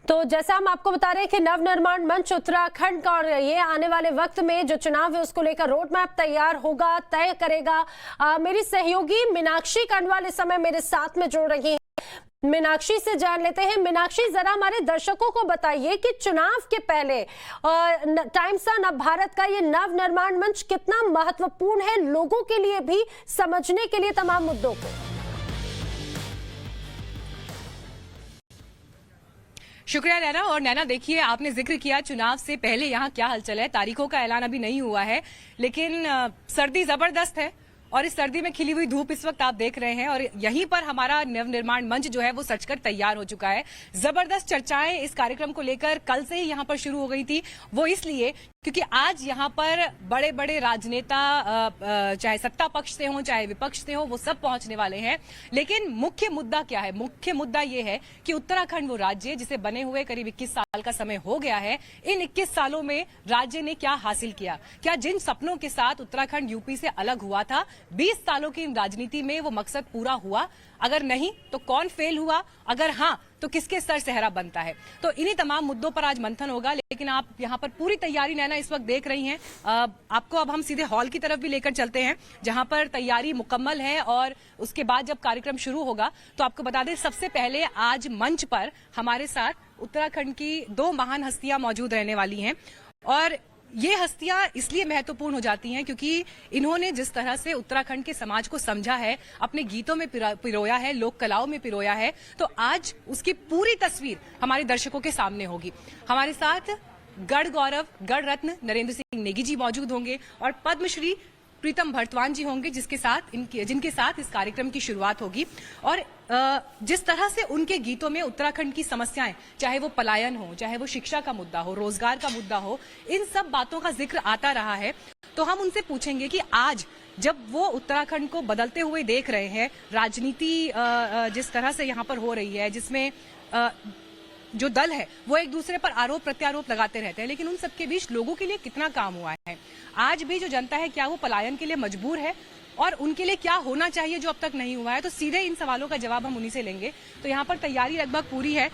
तो जैसा हम आपको बता रहे हैं कि नवनिर्माण मंच उत्तराखंड का और ये आने वाले वक्त में जो चुनाव है उसको लेकर रोड मैप तैयार होगा, तय करेगा। मेरी सहयोगी मीनाक्षी कंडवाल इस समय मेरे साथ में जुड़ रही हैं। मीनाक्षी से जान लेते हैं। मीनाक्षी, जरा हमारे दर्शकों को बताइए कि चुनाव के पहले टाइम्स नव भारत का ये नवनिर्माण मंच कितना महत्वपूर्ण है लोगों के लिए भी समझने के लिए तमाम मुद्दों को। शुक्रिया नैना। और नैना देखिए, आपने जिक्र किया चुनाव से पहले यहाँ क्या हलचल है। तारीखों का ऐलान अभी नहीं हुआ है, लेकिन सर्दी जबरदस्त है और इस सर्दी में खिली हुई धूप इस वक्त आप देख रहे हैं। और यहीं पर हमारा नवनिर्माण मंच जो है वो सजकर तैयार हो चुका है। जबरदस्त चर्चाएं इस कार्यक्रम को लेकर कल से ही यहाँ पर शुरू हो गई थी। वो इसलिए क्योंकि आज यहाँ पर बड़े बड़े राजनेता, चाहे सत्ता पक्ष से हो चाहे विपक्ष से हो, वो सब पहुंचने वाले हैं। लेकिन मुख्य मुद्दा क्या है? मुख्य मुद्दा ये है कि उत्तराखंड वो राज्य जिसे बने हुए करीब 21 साल का समय हो गया है। इन 21 सालों में राज्य ने क्या हासिल किया? क्या जिन सपनों के साथ उत्तराखंड यूपी से अलग हुआ था, 20 सालों की राजनीति में वो मकसद पूरा हुआ? अगर नहीं तो कौन फेल हुआ? अगर हाँ तो किसके सर सेहरा बनता है? तो इन्हीं तमाम मुद्दों पर आज मंथन होगा। लेकिन आप यहाँ पर पूरी तैयारी नैना इस वक्त देख रही हैं। आपको अब हम सीधे हॉल की तरफ भी लेकर चलते हैं जहां पर तैयारी मुकम्मल है। और उसके बाद जब कार्यक्रम शुरू होगा तो आपको बता दें, सबसे पहले आज मंच पर हमारे साथ उत्तराखंड की 2 महान हस्तियां मौजूद रहने वाली हैं। और ये हस्तियां इसलिए महत्वपूर्ण हो जाती हैं क्योंकि इन्होंने जिस तरह से उत्तराखंड के समाज को समझा है, अपने गीतों में पिरोया है, लोक कलाओं में पिरोया है, तो आज उसकी पूरी तस्वीर हमारे दर्शकों के सामने होगी। हमारे साथ गढ़ गौरव, गढ़ रत्न नरेंद्र सिंह नेगी जी मौजूद होंगे और पद्मश्री प्रीतम भरतवान जी होंगे जिनके साथ इस कार्यक्रम की शुरुआत होगी। और जिस तरह से उनके गीतों में उत्तराखंड की समस्याएं, चाहे वो पलायन हो, चाहे वो शिक्षा का मुद्दा हो, रोजगार का मुद्दा हो, इन सब बातों का जिक्र आता रहा है। तो हम उनसे पूछेंगे कि आज जब वो उत्तराखंड को बदलते हुए देख रहे हैं, राजनीति जिस तरह से यहाँ पर हो रही है, जिसमें जो दल है वो एक दूसरे पर आरोप प्रत्यारोप लगाते रहते हैं, लेकिन उन सबके बीच लोगों के लिए कितना काम हुआ है? आज भी जो जनता है, क्या वो पलायन के लिए मजबूर है? और उनके लिए क्या होना चाहिए जो अब तक नहीं हुआ है? तो सीधे इन सवालों का जवाब हम उन्हीं से लेंगे। तो यहाँ पर तैयारी लगभग पूरी है।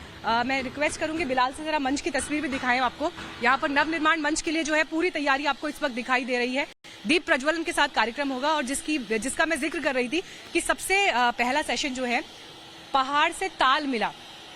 मैं रिक्वेस्ट करूंगी बिलाल से जरा मंच की तस्वीर भी दिखाएं आपको। यहाँ पर नवनिर्माण मंच के लिए जो है पूरी तैयारी आपको इस वक्त दिखाई दे रही है। दीप प्रज्वलन के साथ कार्यक्रम होगा और जिसका मैं जिक्र कर रही थी कि सबसे पहला सेशन जो है पहाड़ से ताल मिला।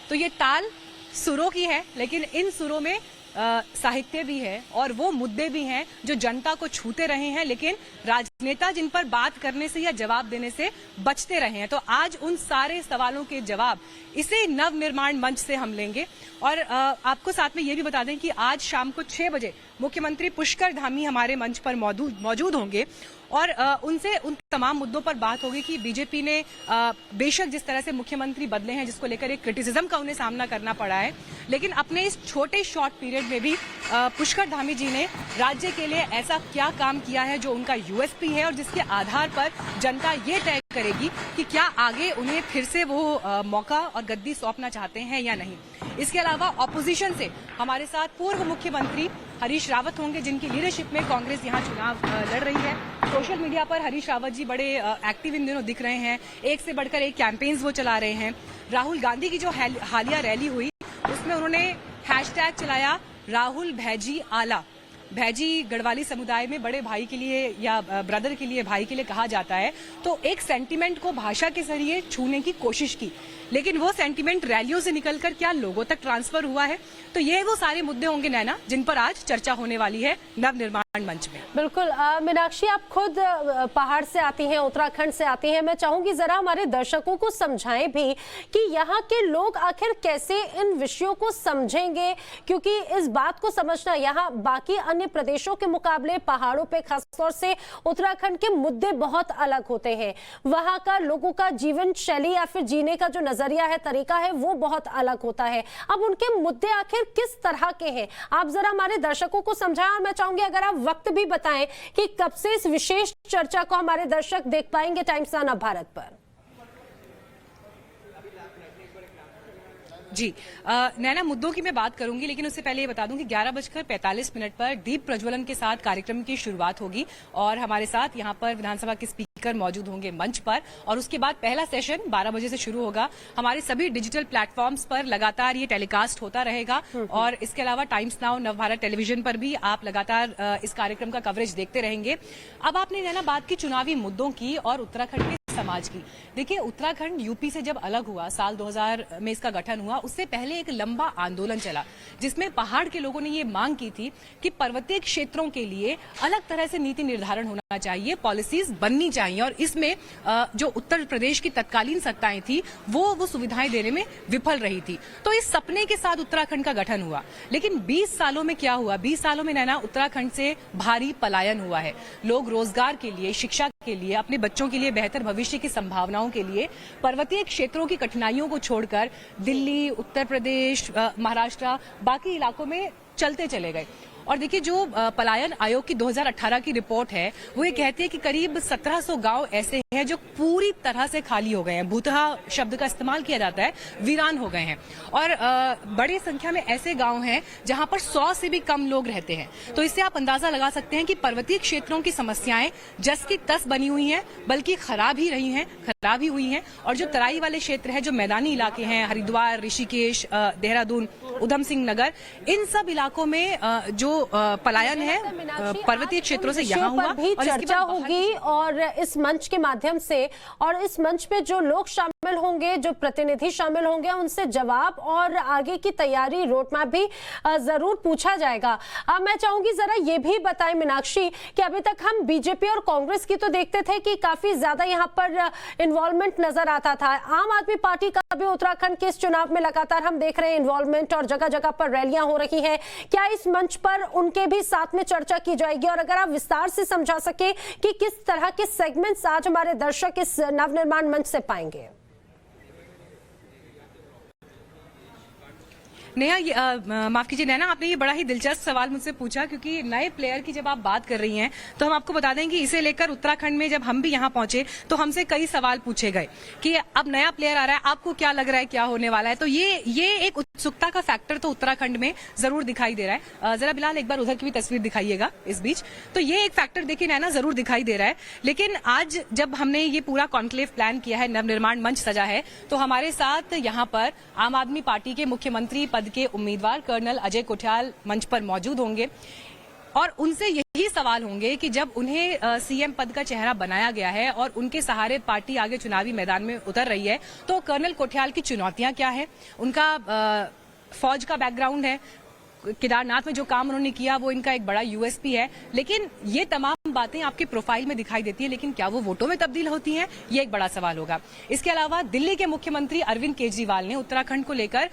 तो ये ताल सुरों की है, लेकिन इन सुरों में साहित्य भी है और वो मुद्दे भी हैं जो जनता को छूते रहे हैं, लेकिन राजनेता जिन पर बात करने से या जवाब देने से बचते रहे हैं। तो आज उन सारे सवालों के जवाब इसे नवनिर्माण मंच से हम लेंगे। और आपको साथ में ये भी बता दें कि आज शाम को 6 बजे मुख्यमंत्री पुष्कर धामी हमारे मंच पर मौजूद होंगे और उनसे उन तमाम मुद्दों पर बात होगी कि बीजेपी ने बेशक जिस तरह से मुख्यमंत्री बदले हैं, जिसको लेकर एक क्रिटिसिज्म का उन्हें सामना करना पड़ा है, लेकिन अपने इस छोटे शॉर्ट पीरियड में भी पुष्कर धामी जी ने राज्य के लिए ऐसा क्या काम किया है जो उनका यूएसपी है और जिसके आधार पर जनता ये तय करेगी कि क्या आगे उन्हें फिर से वो मौका और गद्दी सौंपना चाहते हैं या नहीं। इसके अलावा ऑपोजिशन से हमारे साथ पूर्व मुख्यमंत्री हरीश रावत होंगे, जिनकी लीडरशिप में कांग्रेस यहाँ चुनाव लड़ रही है। सोशल मीडिया पर हरीश रावत जी बड़े एक्टिव इन दिनों दिख रहे हैं। एक से बढ़कर एक कैंपेन्स वो चला रहे हैं। राहुल गांधी की जो हालिया रैली हुई उसमें उन्होंने हैशटैग चलाया राहुल भैजी आला। भैजी गढ़वाली समुदाय में बड़े भाई के लिए या ब्रदर के लिए, भाई के लिए कहा जाता है। तो एक सेंटीमेंट को भाषा के जरिए छूने की कोशिश की, लेकिन वो सेंटीमेंट रैलियों से निकलकर क्या लोगों तक ट्रांसफर हुआ है? तो ये वो सारे मुद्दे होंगे नैना जिन पर आज चर्चा होने वाली है नवनिर्माण मंच में। बिल्कुल। मीनाक्षी, आप खुद पहाड़ से आती हैं, उत्तराखंड से आती हैं। मैं चाहूंगी जरा हमारे दर्शकों को समझाएं भी कि यहाँ के लोग आखिर कैसे इन विषयों को समझेंगे, क्योंकि इस बात को समझना यहाँ बाकी अन्य प्रदेशों के मुकाबले पहाड़ों पे खासतौर से उत्तराखंड के मुद्दे बहुत अलग होते हैं। वहां का लोगों का जीवन शैली या फिर जीने का जो नजरिया है, तरीका है, वो बहुत अलग होता है। अब उनके मुद्दे आखिर किस तरह के हैं, आप जरा हमारे दर्शकों को समझाएं। और मैं चाहूंगी अगर आप वक्त भी बताएं कि कब से इस विशेष चर्चा को हमारे दर्शक देख पाएंगे टाइम्स नव भारत पर। जी नैना, मुद्दों की मैं बात करूंगी, लेकिन उससे पहले ये बता दूं कि 11:45 पर दीप प्रज्वलन के साथ कार्यक्रम की शुरुआत होगी और हमारे साथ यहाँ पर विधानसभा के स्पीकर कर मौजूद होंगे मंच पर। और उसके बाद पहला सेशन 12 बजे से शुरू होगा। हमारे सभी डिजिटल प्लेटफॉर्म्स पर लगातार ये टेलीकास्ट होता रहेगा और इसके अलावा टाइम्स नाउ, नवभारत टेलीविजन पर भी आप लगातार इस कार्यक्रम का कवरेज देखते रहेंगे। अब आपने नैना बात की चुनावी मुद्दों की और उत्तराखंड के समाज की। देखिए, उत्तराखंड यूपी से जब अलग हुआ, साल 2000 में इसका गठन हुआ, उससे पहले एक लंबा आंदोलन चला जिसमें पहाड़ के लोगों ने ये मांग की थी कि पर्वतीय क्षेत्रों के लिए अलग तरह से नीति निर्धारण होना चाहिए, पॉलिसीज बननी चाहिए। और इसमें जो उत्तर प्रदेश की तत्कालीन सत्ताएं थी वो सुविधाएं देने में विफल रही थी। तो इस सपने के साथ उत्तराखंड का गठन हुआ। लेकिन 20 सालों में क्या हुआ? 20 सालों में नैना उत्तराखंड से भारी पलायन हुआ है। लोग रोजगार के लिए, शिक्षा के लिए, अपने बच्चों के लिए बेहतर भविष्य की संभावनाओं के लिए पर्वतीय क्षेत्रों की कठिनाइयों को छोड़कर दिल्ली, उत्तर प्रदेश, महाराष्ट्र, बाकी इलाकों में चलते चले गए। और देखिए, जो पलायन आयोग की 2018 की रिपोर्ट है वो ये कहती है कि करीब 1700 गांव ऐसे हैं जो पूरी तरह से खाली हो गए हैं। भूतहा शब्द का इस्तेमाल किया जाता है, वीरान हो गए हैं। और बड़ी संख्या में ऐसे गांव हैं जहां पर 100 से भी कम लोग रहते हैं। तो इससे आप अंदाजा लगा सकते हैं कि पर्वतीय क्षेत्रों की समस्याएं जस की तस बनी हुई हैं, बल्कि खराब ही रही हैं, खराब ही हुई हैं। और जो तराई वाले क्षेत्र है, जो मैदानी इलाके हैं, हरिद्वार, ऋषिकेश, देहरादून, उधम सिंह नगर, इन सब इलाकों में जो पलायन है पर्वतीय क्षेत्रों से यहाँ हुआ। भी चर्चा होगी और इस मंच के माध्यम से, और इस मंच पे जो लोग शामिल होंगे, जो प्रतिनिधि शामिल होंगे, उनसे जवाब और आगे की तैयारी, रोड मैप भी जरूर पूछा जाएगा। अब मैं चाहूंगी जरा ये भी बताएं मीनाक्षी कि अभी तक हम बीजेपी और कांग्रेस की तो देखते थे कि काफी ज्यादा यहाँ पर इन्वॉल्वमेंट नजर आता था। आम आदमी पार्टी का भी उत्तराखंड के इस चुनाव में लगातार हम देख रहे हैं इन्वॉल्वमेंट और जगह जगह पर रैलियां हो रही है। क्या इस मंच पर उनके भी साथ में चर्चा की जाएगी? और अगर आप विस्तार से समझा सके कि किस तरह के सेगमेंट्स आज हमारे दर्शक इस नवनिर्माण मंच से पाएंगे। नेहा, माफ कीजिए नैना, आपने ये बड़ा ही दिलचस्प सवाल मुझसे पूछा, क्योंकि नए प्लेयर की जब आप बात कर रही हैं तो हम आपको बता दें कि इसे लेकर उत्तराखंड में जब हम भी यहाँ पहुंचे तो हमसे कई सवाल पूछे गए कि अब नया प्लेयर आ रहा है, आपको क्या लग रहा है क्या होने वाला है। तो ये एक उत्सुकता का फैक्टर तो उत्तराखंड में जरूर दिखाई दे रहा है। जरा बिलाल एक बार उधर की भी तस्वीर दिखाइएगा इस बीच। तो ये एक फैक्टर देखिए नैना जरूर दिखाई दे रहा है। लेकिन आज जब हमने ये पूरा कॉन्क्लेव प्लान किया है, नवनिर्माण मंच सजा है, तो हमारे साथ यहाँ पर आम आदमी पार्टी के मुख्यमंत्री पद के उम्मीदवार कर्नल अजय कोठियाल मंच पर मौजूद होंगे और उनसे यही सवाल होंगे कि जब उन्हें सीएम पद का चेहरा बनाया गया है और उनके सहारे पार्टी आगे चुनावी मैदान में उतर रही है, तो कर्नल कोठियाल की चुनौतियां क्या है, उनका फौज का बैकग्राउंड है, केदारनाथ में जो काम उन्होंने किया वो इनका एक बड़ा यूएसपी है। लेकिन ये तमाम बातें आपके प्रोफाइल में दिखाई देती है, लेकिन क्या वो वोटों में तब्दील होती हैं, ये एक बड़ा सवाल होगा। इसके अलावा दिल्ली के मुख्यमंत्री अरविंद केजरीवाल ने उत्तराखंड को लेकर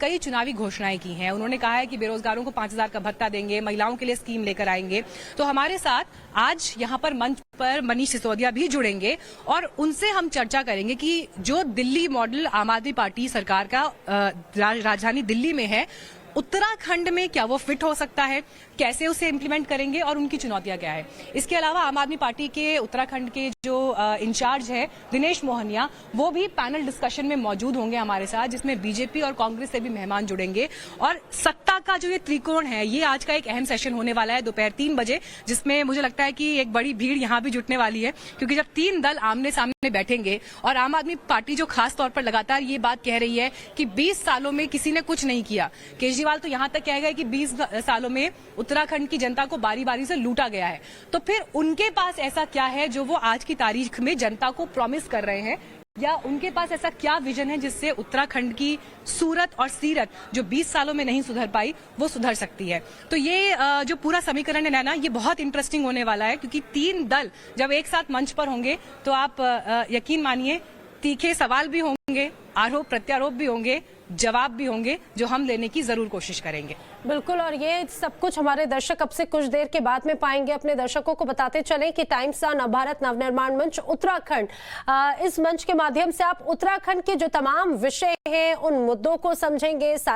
कई चुनावी घोषणाएं की हैं। उन्होंने कहा है कि बेरोजगारों को 5000 का भत्ता देंगे, महिलाओं के लिए स्कीम लेकर आएंगे। तो हमारे साथ आज यहाँ पर मंच पर मनीष सिसोदिया भी जुड़ेंगे और उनसे हम चर्चा करेंगे कि जो दिल्ली मॉडल आम आदमी पार्टी सरकार का राजधानी दिल्ली में है, उत्तराखंड में क्या वो फिट हो सकता है, कैसे उसे इंप्लीमेंट करेंगे और उनकी चुनौतियां क्या है। इसके अलावा आम आदमी पार्टी के उत्तराखंड के जो इंचार्ज है दिनेश मोहनिया, वो भी पैनल डिस्कशन में मौजूद होंगे हमारे साथ, जिसमें बीजेपी और कांग्रेस से भी मेहमान जुड़ेंगे। और सत्ता का जो ये त्रिकोण है, ये आज का एक अहम सेशन होने वाला है दोपहर 3 बजे, जिसमें मुझे लगता है कि एक बड़ी भीड़ यहाँ भी जुटने वाली है, क्योंकि जब 3 दल आमने सामने बैठेंगे और आम आदमी पार्टी जो खास तौर पर लगातार ये बात कह रही है कि 20 सालों में किसी ने कुछ नहीं किया, केजरीवाल तो यहां तक कह गए कि 20 सालों में उत्तराखंड की जनता को बारी बारी से लूटा गया है, तो फिर उनके पास ऐसा क्या है जो वो आज की तारीख में जनता को प्रॉमिस कर रहे हैं, या उनके पास ऐसा क्या विजन है जिससे उत्तराखंड की सूरत और सीरत जो 20 सालों में नहीं सुधर पाई वो सुधर सकती है। तो ये जो पूरा समीकरण है नैना, ये बहुत इंटरेस्टिंग होने वाला है, क्योंकि 3 दल जब एक साथ मंच पर होंगे तो आप यकीन मानिए तीखे सवाल भी होंगे, आरोप प्रत्यारोप भी होंगे, जवाब भी होंगे, जो हम लेने की जरूर कोशिश करेंगे। बिल्कुल, और ये सब कुछ हमारे दर्शक अब से कुछ देर के बाद में पाएंगे। अपने दर्शकों को बताते चलें कि टाइम्स नवभारत नवनिर्माण मंच उत्तराखंड, इस मंच के माध्यम से आप उत्तराखंड के जो तमाम विषय हैं उन मुद्दों को समझेंगे।